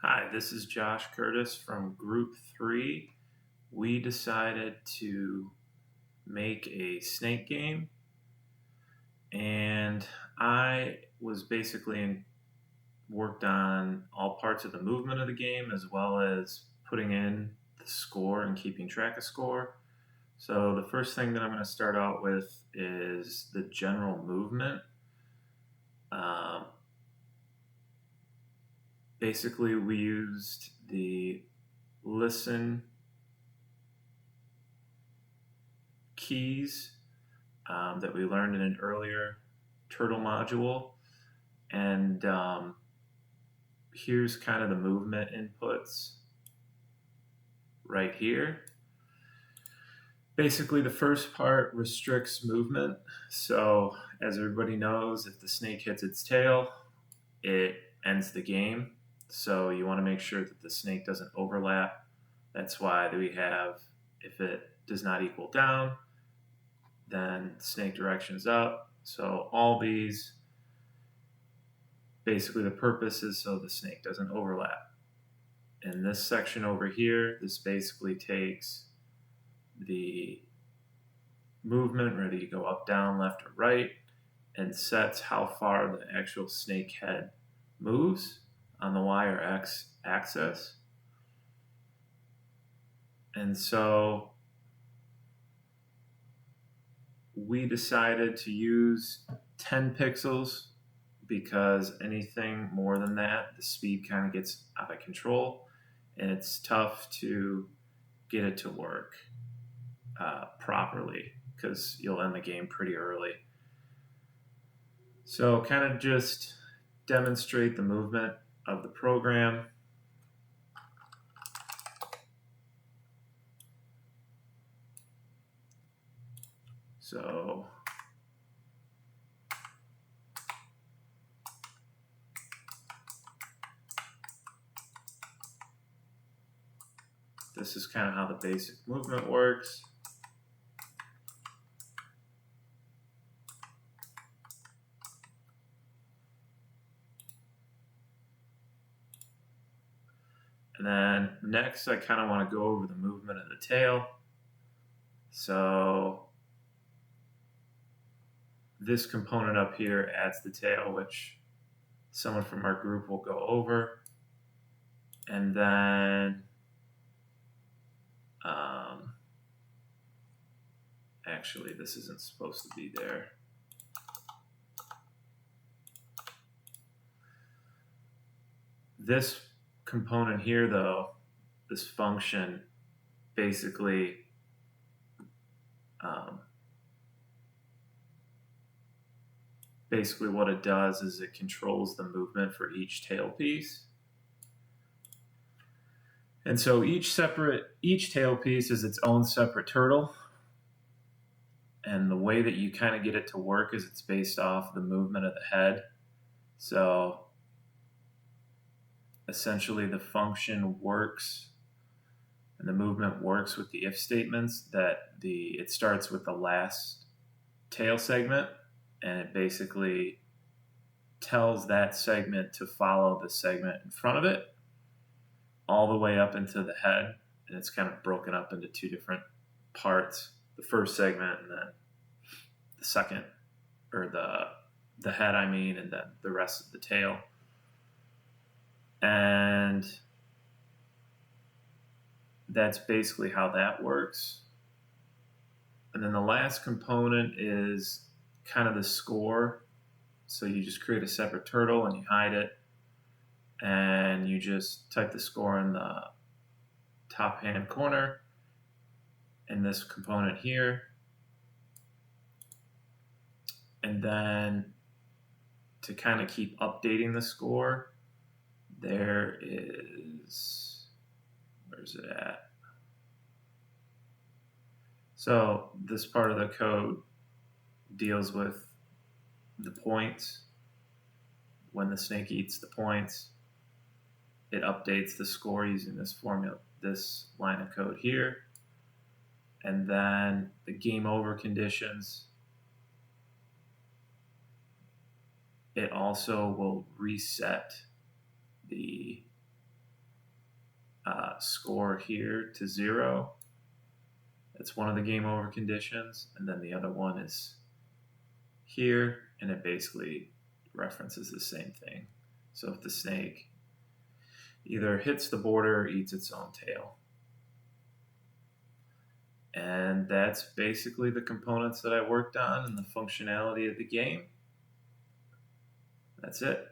Hi, this is Josh Curtis from Group 3. We decided to make a snake game, and I was worked on all parts of the movement of the game as well as putting in the score and keeping track of score. So, the first thing that I'm going to start out with is the general movement. Um, Basically, we used the listen keys that we learned in an earlier turtle module. And here's kind of the movement inputs right here. Basically, the first part restricts movement. So, as everybody knows, if the snake hits its tail, it ends the game. So, you want to make sure that the snake doesn't overlap. That's why we have, if it does not equal down, then snake direction is up. So, all these, basically, the purpose is so the snake doesn't overlap. In this section over here, this basically takes the movement, whether you go up, down, left, or right, and sets how far the actual snake head moves on the Y or X axis. And so we decided to use 10 pixels because anything more than that, the speed kind of gets out of control and it's tough to get it to work properly because you'll end the game pretty early. So kind of just demonstrate the movement of the program. So this is kind of how the basic movement works. And then next I kind of want to go over the movement of the tail. So this component up here adds the tail, which someone from our group will go over. And then actually this isn't supposed to be there. This component here though, this function, basically basically what it does is it controls the movement for each tail piece. And so each tail piece is its own separate turtle. And the way that you kind of get it to work is it's based off the movement of the head. So essentially the function works and the movement works with the if statements that it starts with the last tail segment and it basically tells that segment to follow the segment in front of it all the way up into the head, and it's kind of broken up into two different parts, the first segment and then the second, or the head I mean, and then the rest of the tail. And that's basically how that works. And then the last component is kind of the score. So you just create a separate turtle and you hide it, and you just type the score in the top hand corner in this component here. And then to kind of keep updating the score, there is, where's it at? So this part of the code deals with the points. When the snake eats the points, it updates the score using this formula, this line of code here. And then the game over conditions, it also will reset the score here to 0. It's one of the game over conditions, and then the other one is here, and it basically references the same thing. So if the snake either hits the border or eats its own tail. And that's basically the components that I worked on and the functionality of the game. That's it.